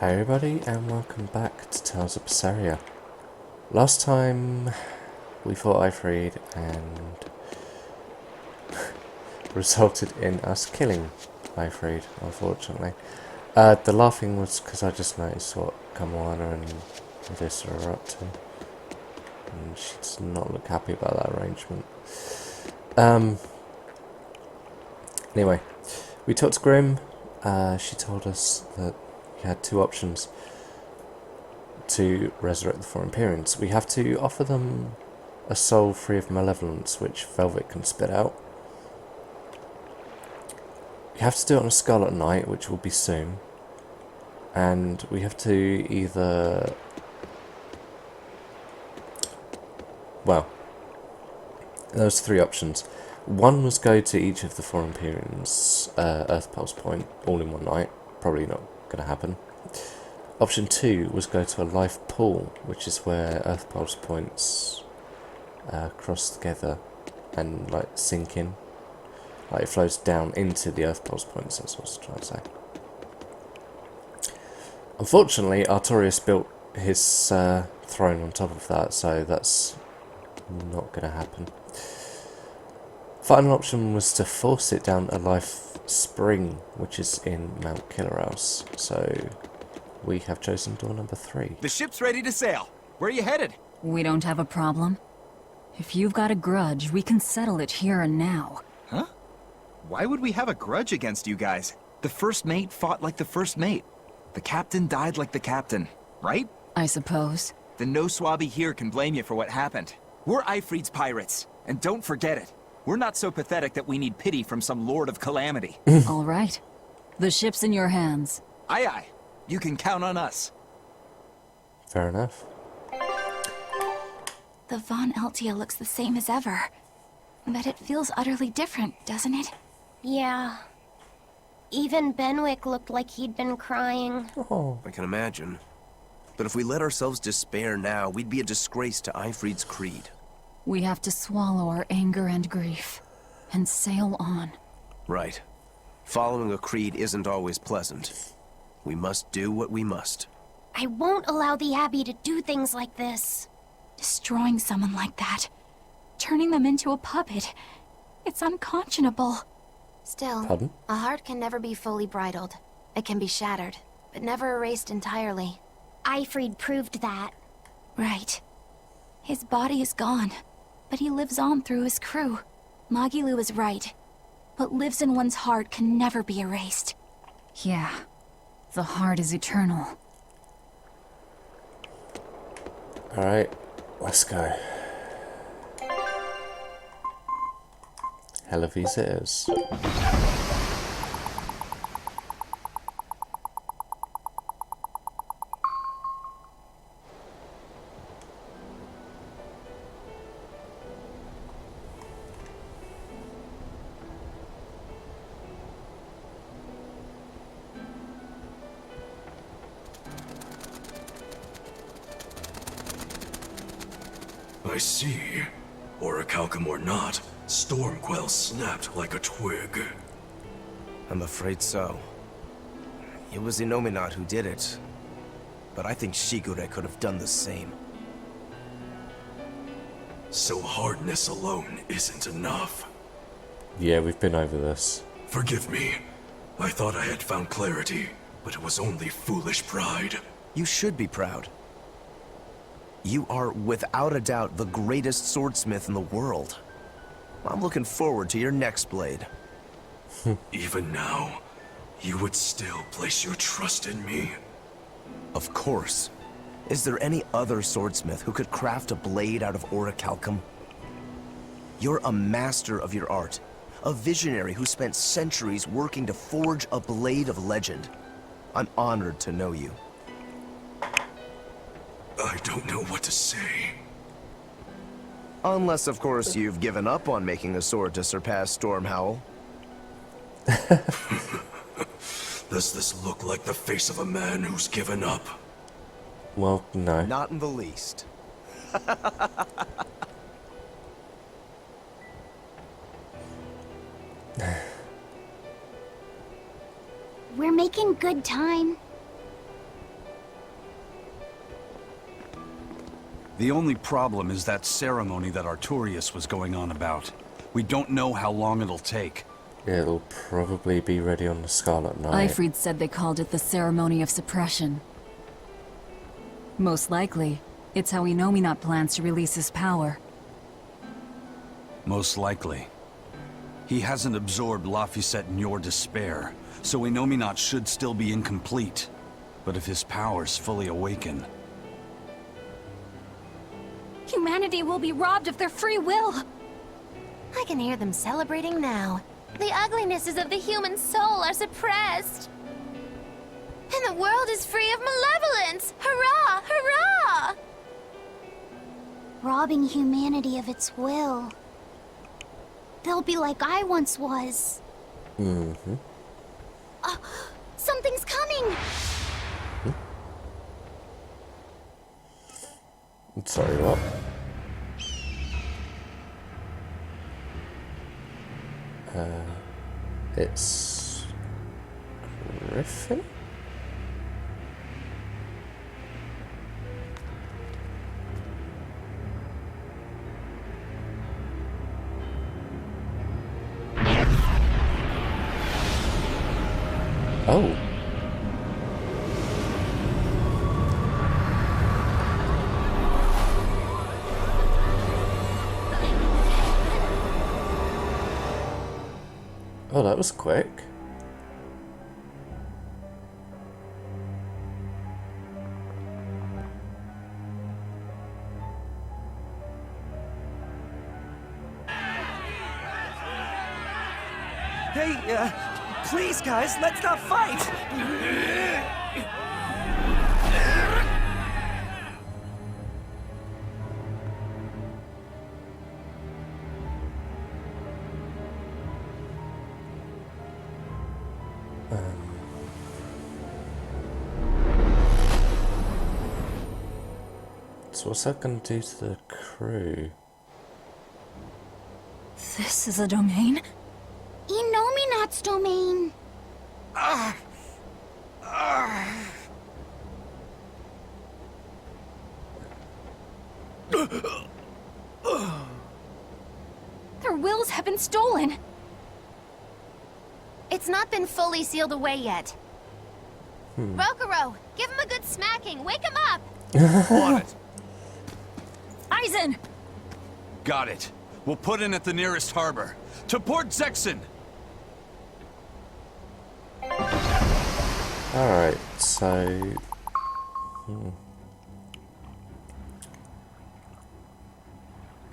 Hi everybody and welcome back to Tales of Berseria. Last time we fought Ifrid and resulted in us killing Ifrid, unfortunately. The laughing was because I just noticed what Kamoana and Medusa are up to. And she does not look happy about that arrangement. Anyway, we talked to Grim. She told us that we had two options to resurrect the four Empyreans. We have to offer them a soul free of malevolence, which Velvet can spit out. We have to do it on a Scarlet Night, which will be soon. And we have to either... Well, those three options. One was go to each of the four Empyreans' Earth Pulse Point all in one night. Probably not going to happen. Option 2 was go to a life pool, which is where Earth Pulse Points cross together and like sink in. Like it flows down into the Earth Pulse Points, that's what I was trying to say. Unfortunately, Artorius built his throne on top of that, so that's not going to happen. Final option was to force it down a life spring, which is in Mount Killerhouse. So we have chosen door number 3. The ship's ready to sail. Where are you headed? We don't have a problem. If you've got a grudge, we can settle it here and now. Huh? Why would we have a grudge against you guys? The first mate fought like the first mate. The captain died like the captain, right? I suppose. Then no swabby here can blame you for what happened. We're Ifrid's pirates, and don't forget it. We're not so pathetic that we need pity from some Lord of Calamity. All right. The ship's in your hands. Aye aye. You can count on us. Fair enough. The Von Eltia looks the same as ever. But it feels utterly different, doesn't it? Yeah. Even Benwick looked like he'd been crying. Oh. I can imagine. But if we let ourselves despair now, we'd be a disgrace to Ifrid's creed. We have to swallow our anger and grief, and sail on. Right. Following a creed isn't always pleasant. We must do what we must. I won't allow the Abbey to do things like this. Destroying someone like that. Turning them into a puppet. It's unconscionable. Still, Pardon? a heart can never be fully bridled. It can be shattered, but never erased entirely. Ifrid proved that. Right. His body is gone, but he lives on through his crew. Magilu is right. What lives in one's heart can never be erased. Yeah. The heart is eternal. Alright, let's go. Helavis it is. I see. Orichalcum or not, Stormquell snapped like a twig. I'm afraid so. It was Innominat who did it. But I think Shigure could have done the same. So hardness alone isn't enough. Yeah, we've been over this. Forgive me. I thought I had found clarity, but it was only foolish pride. You should be proud. You are, without a doubt, the greatest swordsmith in the world. I'm looking forward to your next blade. Even now, you would still place your trust in me. Of course. Is there any other swordsmith who could craft a blade out of orichalcum? You're a master of your art. A visionary who spent centuries working to forge a blade of legend. I'm honored to know you. I don't know what to say. Unless, of course, you've given up on making a sword to surpass Stormhowl. Does this look like the face of a man who's given up? Well, no. Not in the least. We're making good time. The only problem is that ceremony that Artorius was going on about. We don't know how long it'll take. It'll probably be ready on the Scarlet Night. Ifrid said they called it the Ceremony of Suppression. Most likely, it's how Innominat plans to release his power. Most likely. He hasn't absorbed Laphicet in your despair, so Innominat should still be incomplete. But if his powers fully awaken... Humanity will be robbed of their free will. I can hear them celebrating now. The uglinesses of the human soul are suppressed. And the world is free of malevolence! Hurrah! Hurrah! Robbing humanity of its will. They'll be like I once was. Mm-hmm. Something's coming! Sorry, what? It's... Griffin? Oh. Oh, that was quick. Hey, please, guys, let's not fight! So what's that going to do to the crew? This is a domain? Innominat's domain. Their wills have been stolen. It's not been fully sealed away yet. Rokuro, give him a good smacking. Wake him up. On it! Aizen! Got it. We'll put in at the nearest harbor. To Port Zexen! Alright, so...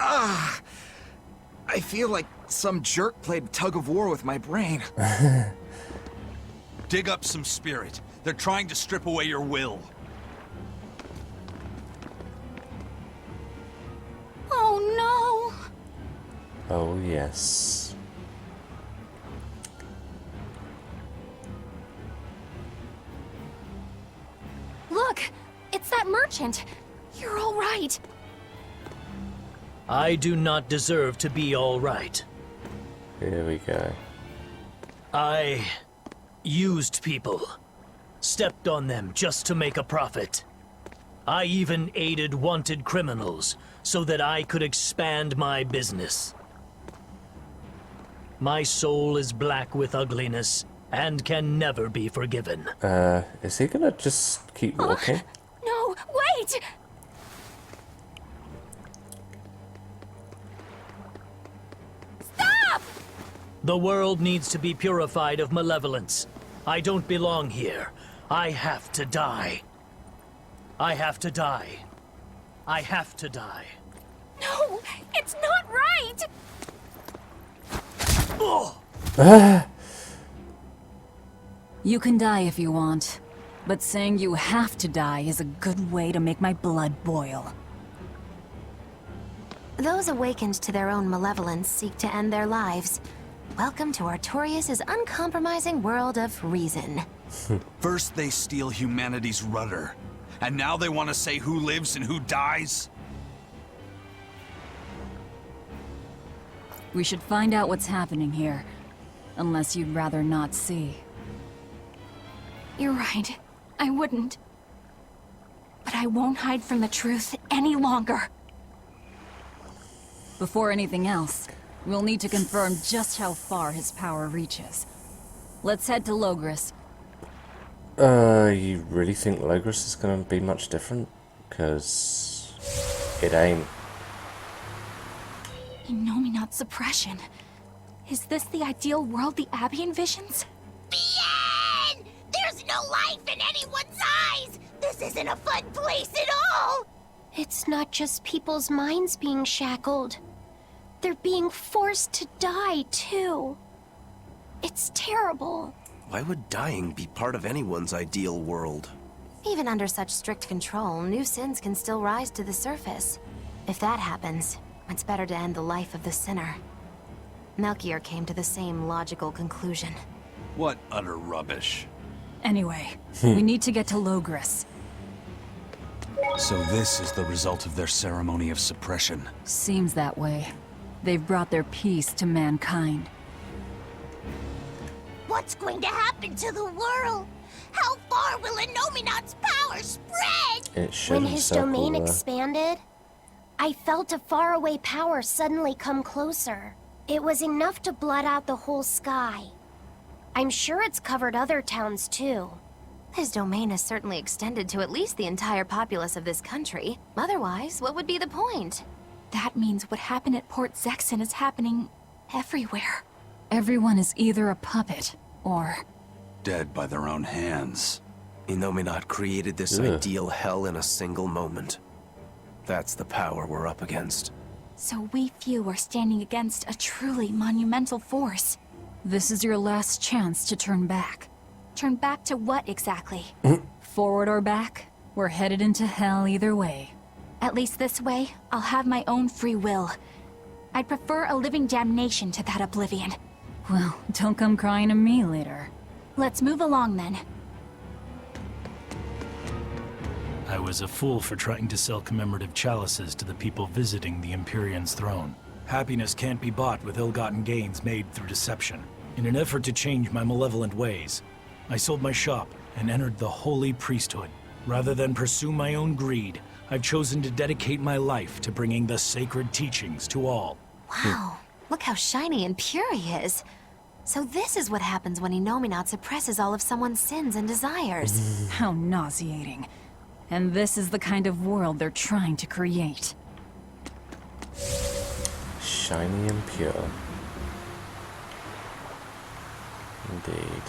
I feel like some jerk played tug of war with my brain. Dig up some spirit. They're trying to strip away your will. Oh no! Oh, yes. Look! It's that merchant! You're all right! I do not deserve to be all right. Here we go. I used people. Stepped on them just to make a profit. I even aided wanted criminals so that I could expand my business. My soul is black with ugliness and can never be forgiven. Is he gonna just keep walking? No, wait! Stop! The world needs to be purified of malevolence. I don't belong here. I have to die. I have to die. I have to die. No, it's not right! You can die if you want, but saying you have to die is a good way to make my blood boil. Those awakened to their own malevolence seek to end their lives. Welcome to Artorius' uncompromising world of reason. First they steal humanity's rudder, and now they want to say who lives and who dies? We should find out what's happening here, unless you'd rather not see. You're right. I wouldn't. But I won't hide from the truth any longer. Before anything else, we'll need to confirm just how far his power reaches. Let's head to Logris. You really think Logris is going to be much different? Because it ain't. Innominat suppression. Is this the ideal world the Abbey envisions? Bien! There's no life in anyone's eyes! This isn't a fun place at all! It's not just people's minds being shackled. They're being forced to die, too. It's terrible. Why would dying be part of anyone's ideal world? Even under such strict control, new sins can still rise to the surface. If that happens, it's better to end the life of the sinner. Melchior came to the same logical conclusion. What utter rubbish. Anyway, we need to get to Logris. So this is the result of their ceremony of suppression. Seems that way. They've brought their peace to mankind. What's going to happen to the world? How far will Innominat's power spread? It When shouldn't his circle domain there. expanded, I felt a faraway power suddenly come closer. It was enough to blot out the whole sky. I'm sure it's covered other towns too. His domain is certainly extended to at least the entire populace of this country. Otherwise, what would be the point? That means what happened at Port Zexon is happening everywhere. Everyone is either a puppet, or... Dead by their own hands. Innominat created this Ugh. ideal hell in a single moment. That's the power we're up against. So we few are standing against a truly monumental force. This is your last chance to turn back. Turn back to what exactly? Forward or back, we're headed into hell either way. At least this way, I'll have my own free will. I'd prefer a living damnation to that oblivion. Well, don't come crying to me later. Let's move along then. I was a fool for trying to sell commemorative chalices to the people visiting the Empyrean's throne. Happiness can't be bought with ill-gotten gains made through deception. In an effort to change my malevolent ways, I sold my shop and entered the holy priesthood. Rather than pursue my own greed, I've chosen to dedicate my life to bringing the sacred teachings to all. Wow, look how shiny and pure he is. So this is what happens when Innominat suppresses all of someone's sins and desires. How nauseating. And this is the kind of world they're trying to create. Shiny and pure. Indeed.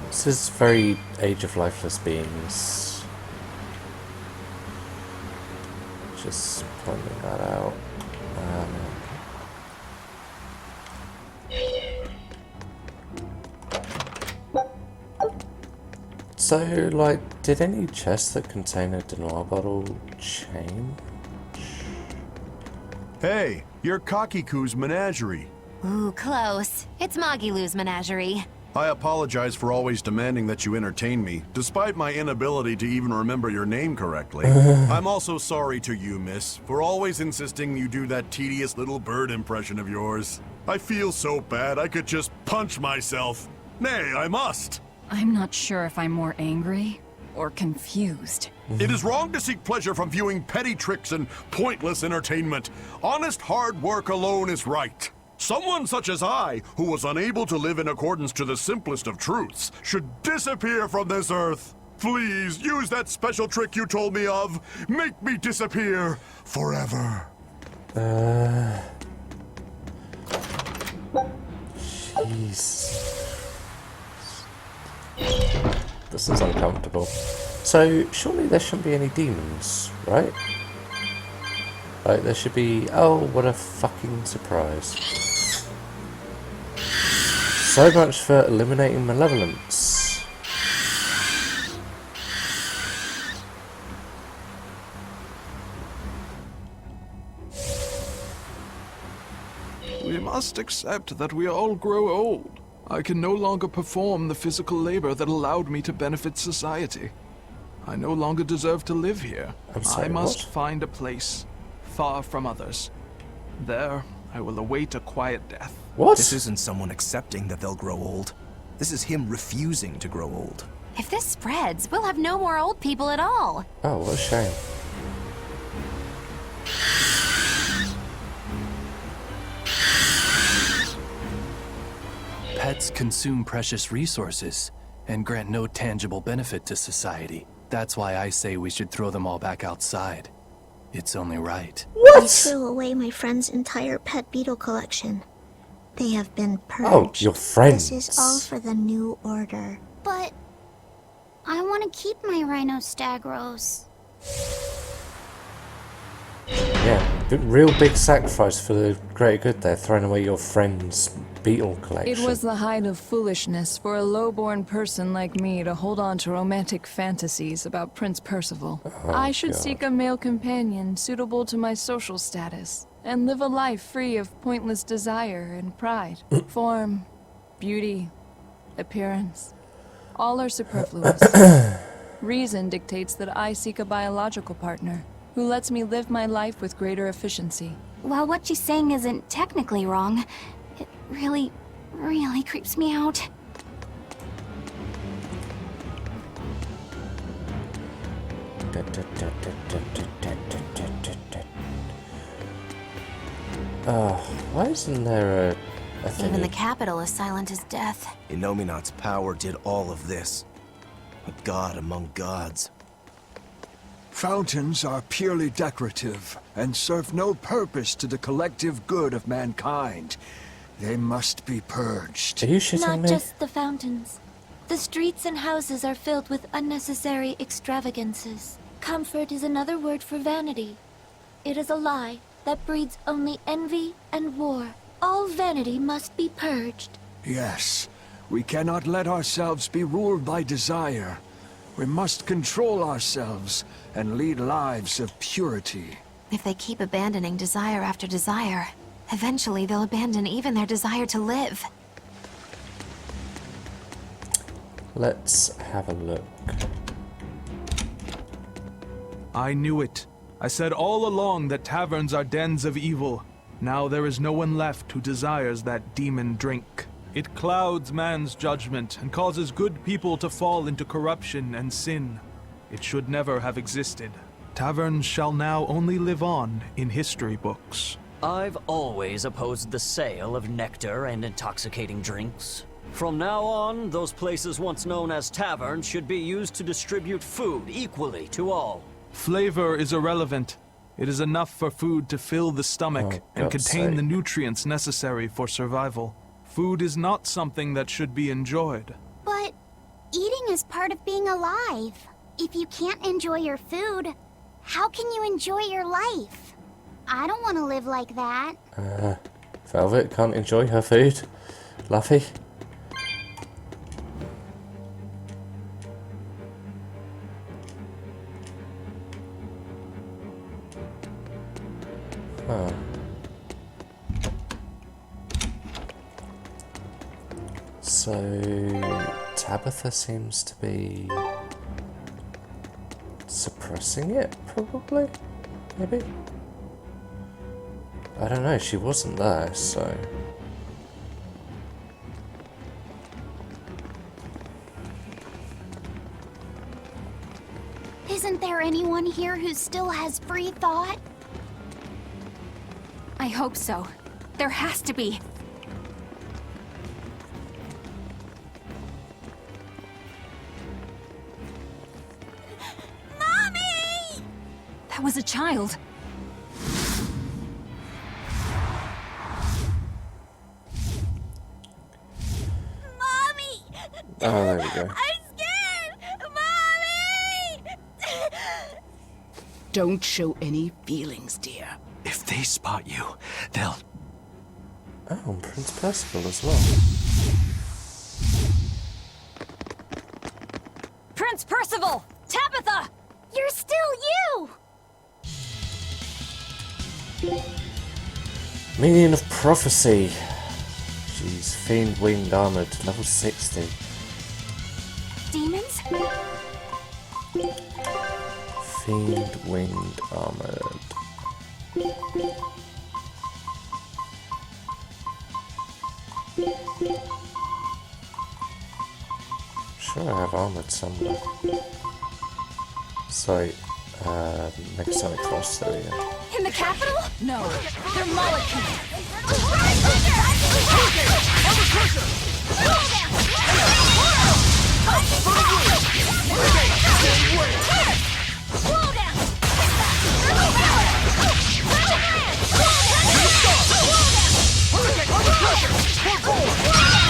This is very Age of Lifeless Beings. Just pointing that out. So, like, did any chests that contain a Denoir bottle change? Hey, you're Kakiku's menagerie. Ooh, close. It's Magilu's menagerie. I apologize for always demanding that you entertain me, despite my inability to even remember your name correctly. I'm also sorry to you, miss, for always insisting you do that tedious little bird impression of yours. I feel so bad I could just punch myself. Nay, I must. I'm not sure if I'm more angry or confused. It is wrong to seek pleasure from viewing petty tricks and pointless entertainment. Honest hard work alone is right. Someone such as I, who was unable to live in accordance to the simplest of truths, should disappear from this earth. Please, use that special trick you told me of. Make me disappear forever. Jeez. This is uncomfortable. So, surely there shouldn't be any demons, right? Like, there should be... Oh, what a fucking surprise. So much for eliminating malevolence. We must accept that we all grow old. I can no longer perform the physical labor that allowed me to benefit society. I no longer deserve to live here. I'm sorry, I must what? find a place, far from others. There, I will await a quiet death. What? This isn't someone accepting that they'll grow old. This is him refusing to grow old. If this spreads, we'll have no more old people at all. Oh, what a shame. Pets consume precious resources and grant no tangible benefit to society. That's why I say we should throw them all back outside. It's only right. I threw away my friend's entire pet beetle collection. They have been purged. Oh, your friends. This is all for the new order. But I want to keep my rhino-stagros. Yeah, real big sacrifice for the greater good there, throwing away your friend's beetle collection. It was the height of foolishness for a low-born person like me to hold on to romantic fantasies about Prince Percival. I should God. seek a male companion suitable to my social status, and live a life free of pointless desire and pride. Form, beauty, appearance, all are superfluous. Reason dictates that I seek a biological partner, who lets me live my life with greater efficiency. While what she's saying isn't technically wrong, it really creeps me out. Why isn't there a thing? Even the capital is silent as death. Innominat's power did all of this. A god among gods. Fountains are purely decorative and serve no purpose to the collective good of mankind. They must be purged. Are you shitting Not me? just the fountains. The streets and houses are filled with unnecessary extravagances. Comfort is another word for vanity. It is a lie that breeds only envy and war. All vanity must be purged. Yes, we cannot let ourselves be ruled by desire. We must control ourselves and lead lives of purity. If they keep abandoning desire after desire, eventually they'll abandon even their desire to live. Let's have a look. I knew it. I said all along that taverns are dens of evil. Now there is no one left who desires that demon drink. It clouds man's judgment and causes good people to fall into corruption and sin. It should never have existed. Taverns shall now only live on in history books. I've always opposed the sale of nectar and intoxicating drinks. From now on, those places once known as taverns should be used to distribute food equally to all. Flavor is irrelevant. It is enough for food to fill the stomach and God's contain sake. the nutrients necessary for survival. Food is not something that should be enjoyed. But eating is part of being alive. If you can't enjoy your food, how can you enjoy your life? I don't want to live like that. Velvet can't enjoy her food. Luffy. Huh. So Tabitha seems to be suppressing it, probably? Maybe? I don't know, she wasn't there, so... Isn't there anyone here who still has free thought? I hope so. There has to be. Mommy! That was a child. Mommy! Oh, there we go. I'm scared! Mommy! Don't show any feelings, dear. If they spot you, they'll... Oh, and Prince Percival as well. Prince Percival! Tabitha! You're still you! Minion of Prophecy. She's Fiend Winged Armored, level 60. Demons? Fiend Winged Armored. sure I have armored somewhere. So, Megasonic Frost, there we go. In the capital? No, they're molecules.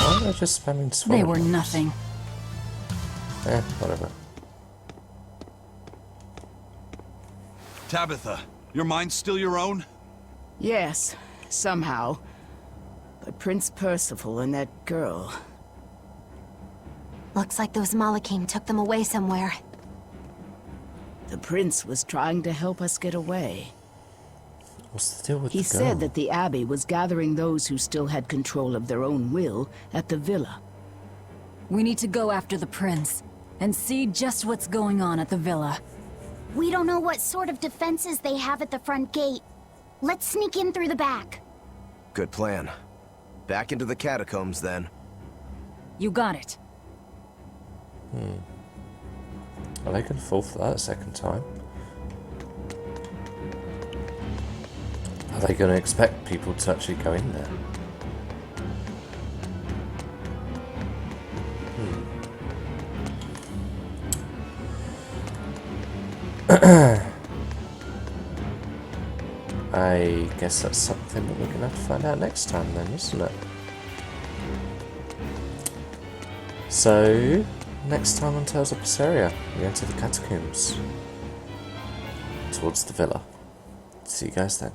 Why are they just spamming sword? They were nothing. Eh, whatever. Tabitha, your mind's still your own? Yes, somehow. But Prince Percival and that girl... Looks like those Malachim took them away somewhere. The prince was trying to help us get away. What's the deal with He the girl? said that the Abbey was gathering those who still had control of their own will at the villa. We need to go after the prince and see just what's going on at the villa. We don't know what sort of defenses they have at the front gate. Let's sneak in through the back. Good plan. Back into the catacombs, then. You got it. Are they going to fall for that a second time? Are they going to expect people to actually go in there? I guess that's something that we're going to have to find out next time then, isn't it? So, next time on Tales of Berseria, we enter the catacombs towards the villa. See you guys then.